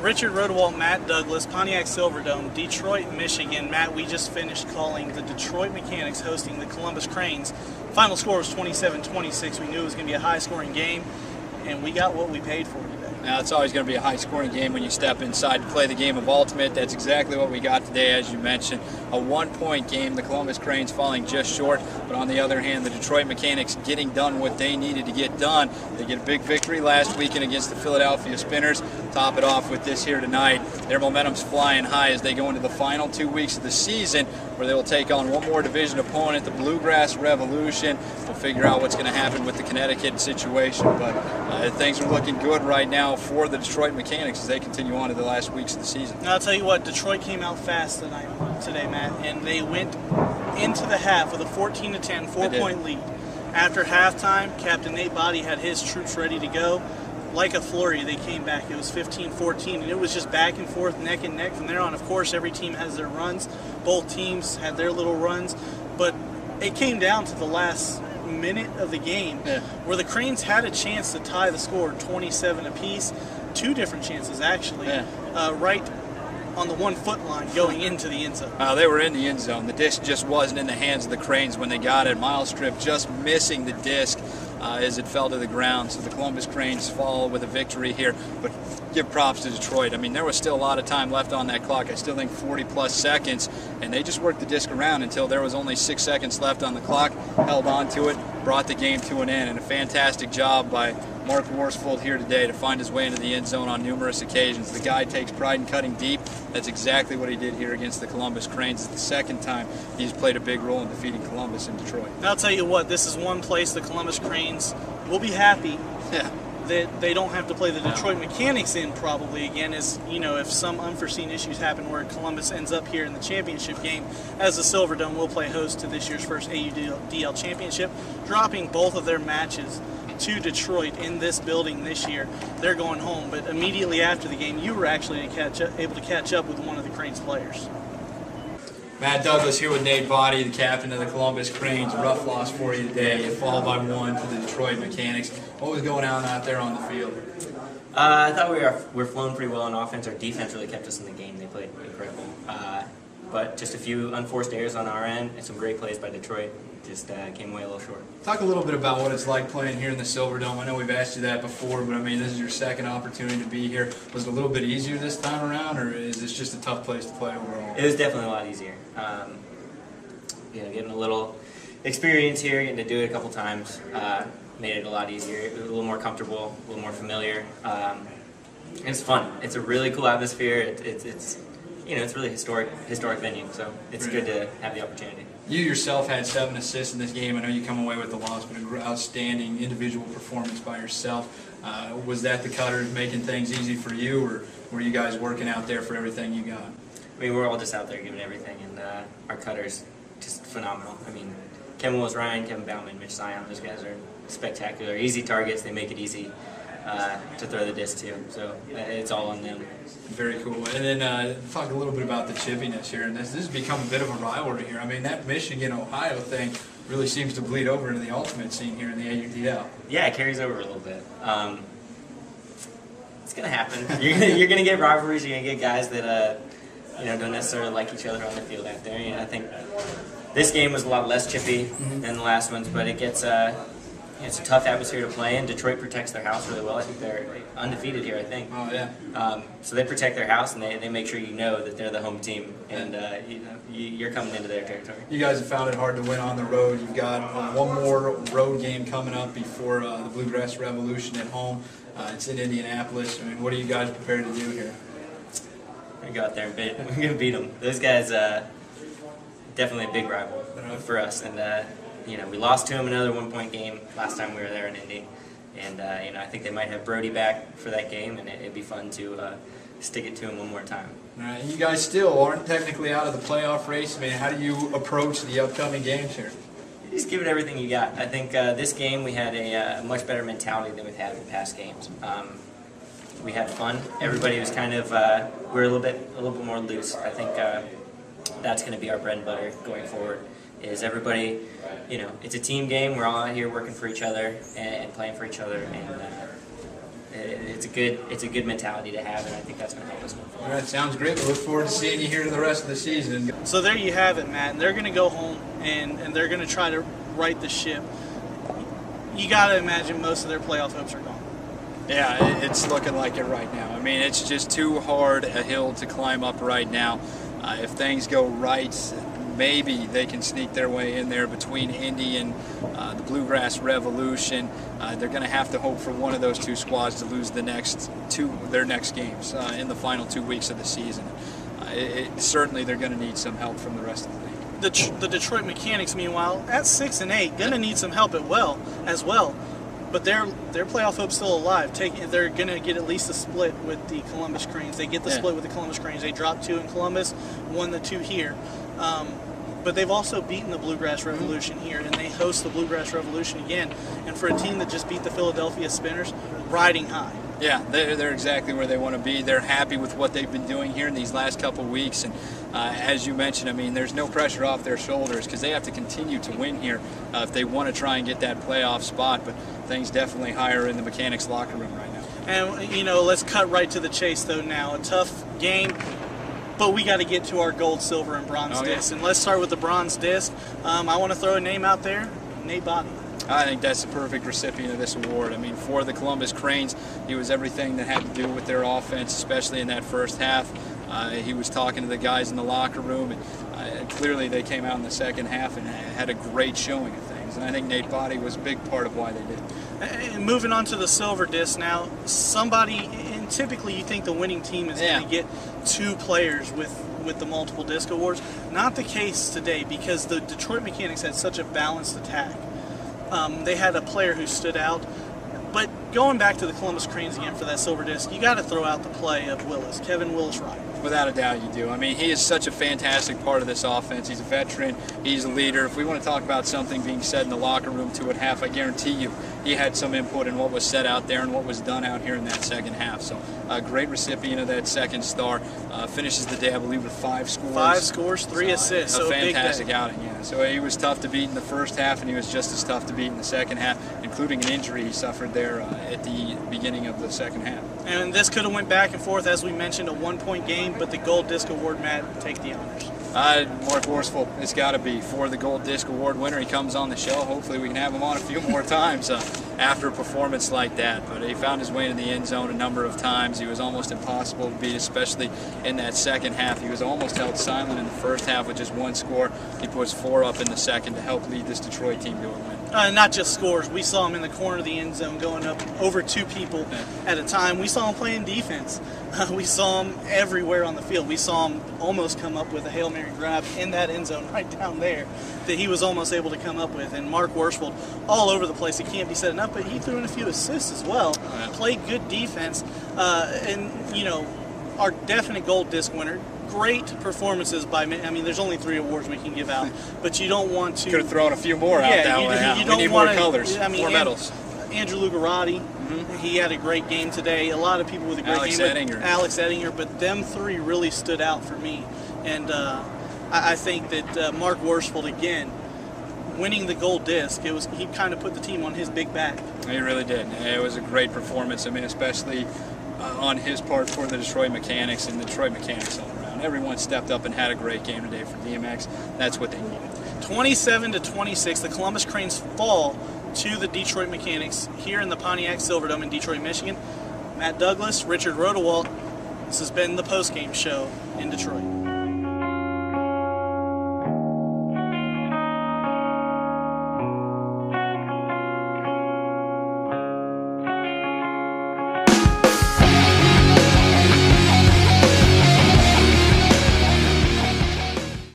Richard Rodawalt and Matt Douglass, Pontiac Silverdome, Detroit, Michigan. Matt, we just finished calling the Detroit Mechanics hosting the Columbus Cranes. Final score was 27-26. We knew it was going to be a high-scoring game, and we got what we paid for today. Now, it's always going to be a high-scoring game when you step inside to play the game of ultimate. That's exactly what we got today, as you mentioned. A one-point game, the Columbus Cranes falling just short, but on the other hand, the Detroit Mechanics getting done what they needed to get done. They get a big victory last weekend against the Philadelphia Spinners. Top it off with this here tonight. Their momentum's flying high as they go into the final 2 weeks of the season, where they will take on one more division opponent, the Bluegrass Revolution. We'll figure out what's going to happen with the Connecticut situation, but things are looking good right now for the Detroit Mechanics as they continue on to the last weeks of the season. Now, I'll tell you what, Detroit came out fast today, Matt, and they went into the half with a 14-10 4-point lead. After halftime, Captain Nate Body had his troops ready to go. Like a flurry, they came back. It was 15-14, and it was just back and forth, neck and neck from there on. Of course, every team has their runs. Both teams had their little runs, but it came down to the last minute of the game where the Cranes had a chance to tie the score 27 apiece. Two different chances, actually, right on the 1 foot line going into the end zone. They were in the end zone. The disc just wasn't in the hands of the Cranes when they got it. Miles Strip just missing the disc as it fell to the ground. So the Columbus Cranes fall with a victory here, but give props to Detroit. I mean, there was still a lot of time left on that clock. I still think 40-plus seconds, and they just worked the disc around until there was only 6 seconds left on the clock, held on to it, brought the game to an end, and a fantastic job by Mark Worsfold here today to find his way into the end zone on numerous occasions. The guy takes pride in cutting deep. That's exactly what he did here against the Columbus Cranes. It's the second time he's played a big role in defeating Columbus in Detroit. And I'll tell you what, this is one place the Columbus Cranes will be happy that they don't have to play the Detroit Mechanics in probably again, as you know, if some unforeseen issues happen where Columbus ends up here in the championship game, as the Silverdome will play host to this year's first AUDL championship, dropping both of their matches to Detroit in this building this year. They're going home, but immediately after the game, you were actually able to catch up with one of the Cranes players. Matt Douglass here with Nate Body, the captain of the Columbus Cranes. Rough loss for you today. You fall by 1 to the Detroit Mechanics. What was going on out there on the field? I thought we were flowing pretty well on offense. Our defense really kept us in the game. They played incredible. But just a few unforced errors on our end and some great plays by Detroit. Just came away a little short. Talk a little bit about what it's like playing here in the Silverdome. I know we've asked you that before, but I mean, this is your second opportunity to be here. Was it a little bit easier this time around, or is this just a tough place to play overall? It was definitely a lot easier. Getting a little experience here, getting to do it a couple times, made it a lot easier. It was a little more comfortable, a little more familiar. It's fun. It's a really cool atmosphere. It's really historic venue, so it's good to have the opportunity. You yourself had 7 assists in this game. I know you come away with the loss, but an outstanding individual performance by yourself. Was that the cutters making things easy for you, or were you guys working out there for everything you got? I mean, we're all just out there giving everything, and our cutters just phenomenal. I mean, Kevin Willis Ryan, Kevin Bauman, Mitch Zion, those guys are spectacular. Easy targets, they make it easy to throw the disc to, so it's all on them. Very cool. And then talk a little bit about the chippiness here, and this has become a bit of a rivalry here. I mean, that Michigan-Ohio thing really seems to bleed over into the ultimate scene here in the AUDL. Yeah, it carries over a little bit. It's going to happen. You're going to get rivalries. You're going to get guys that don't necessarily like each other on the field out there. I think this game was a lot less chippy than the last ones, but it gets it's a tough atmosphere to play in. Detroit protects their house really well. I think they're undefeated here, I think. Oh, yeah. So they protect their house, and they make sure you know that they're the home team, and you're coming into their territory. You guys have found it hard to win on the road. You've got one more road game coming up before the Bluegrass Revolution at home. It's in Indianapolis. I mean, what are you guys prepared to do here? We're going to go out there and beat them. We're going to beat them. Those guys, definitely a big rival for us, and we lost to them another 1-point game last time we were there in Indy, and I think they might have Brody back for that game, and it'd be fun to stick it to him one more time. All right, you guys still aren't technically out of the playoff race. I mean, how do you approach the upcoming games here? You just give it everything you got. I think this game we had a much better mentality than we've had in past games. We had fun. Everybody was kind of we're a little bit more loose. I think that's going to be our bread and butter going forward. Is everybody, it's a team game. We're all out here working for each other and playing for each other, and it's a good mentality to have, and I think that's going to help us move forward. All right, sounds great. We look forward to seeing you here the rest of the season. So there you have it, Matt. And they're going to go home, and they're going to try to right the ship. You got to imagine most of their playoff hopes are gone. Yeah, it's looking like it right now. I mean, it's just too hard a hill to climb up right now. If things go right, maybe they can sneak their way in there between Indy and the Bluegrass Revolution. They're going to have to hope for one of those two squads to lose their next games in the final 2 weeks of the season. Certainly, they're going to need some help from the rest of the league. The Detroit Mechanics, meanwhile, at 6-8, going to need some help as well. But their playoff hope's still alive. They're going to get at least a split with the Columbus Cranes. They get the split with the Columbus Cranes. They dropped 2 in Columbus, won the 2 here. But they've also beaten the Bluegrass Revolution here, and they host the Bluegrass Revolution again. And for a team that just beat the Philadelphia Spinners, riding high. Yeah, they're exactly where they want to be. They're happy with what they've been doing here in these last couple weeks. And as you mentioned, I mean, there's no pressure off their shoulders because they have to continue to win here if they want to try and get that playoff spot. But things definitely higher in the Mechanics locker room right now. And, let's cut right to the chase, though, now. A tough game, but we got to get to our gold, silver, and bronze disc. And let's start with the bronze disc. I want to throw a name out there, Nate Body. I think that's the perfect recipient of this award. I mean, for the Columbus Cranes, he was everything that had to do with their offense, especially in that first half. He was talking to the guys in the locker room, and clearly they came out in the second half and had a great showing of things. And I think Nate Body was a big part of why they did. And moving on to the silver disc now, and typically you think the winning team is going to get 2 players with the multiple disc awards. Not the case today because the Detroit Mechanics had such a balanced attack. They had a player who stood out. But going back to the Columbus Cranes again for that silver disc, you got to throw out the play of Kevin Willis-Wright. Without a doubt you do. I mean, he is such a fantastic part of this offense. He's a veteran. He's a leader. If we want to talk about something being said in the locker room 2 1/2, I guarantee you he had some input in what was said out there and what was done out here in that second half. So a great recipient of that second star. Finishes the day, I believe, with 5 scores. 5 scores, 3 assists. A fantastic outing, yeah. So he was tough to beat in the first half, and he was just as tough to beat in the second half, including an injury he suffered there at the beginning of the second half. And this could have went back and forth, as we mentioned, a 1-point game, but the Gold Disc Award, Matt, take the honors. Mark Worsfold, it's got to be for the Gold Disc Award winner. He comes on the show. Hopefully we can have him on a few more times after a performance like that. But he found his way into the end zone a number of times. He was almost impossible to beat, especially in that second half. He was almost held silent in the first half with just 1 score. He puts 4 up in the second to help lead this Detroit team to a win. Not just scores. We saw him in the corner of the end zone going up over 2 people at a time. We saw him playing defense. We saw him everywhere on the field. We saw him almost come up with a Hail Mary grab in that end zone right down there that he was almost able to come up with. And Mark Worsfold, all over the place. It can't be said enough, but he threw in a few assists as well. Played good defense. Our definite Gold Disc winner. Great performances by me. I mean, there's only 3 awards we can give out, but you don't want to. Could have thrown a few more out that way. You don't we need want more colors, more medals. Andrew Lugarati, he had a great game today. A lot of people with a great game. Alex Ettinger, but them 3 really stood out for me. And I think that Mark Worsfold, again, winning the Gold Disc, he kind of put the team on his big back. He really did. It was a great performance. I mean, especially on his part for the Detroit Mechanics and the Detroit Mechanics all around. Everyone stepped up and had a great game today for DMX. That's what they needed. 27-26, the Columbus Cranes fall to the Detroit Mechanics here in the Pontiac Silverdome in Detroit, Michigan. Matt Douglass, Richard Rodawalt. This has been the postgame show in Detroit.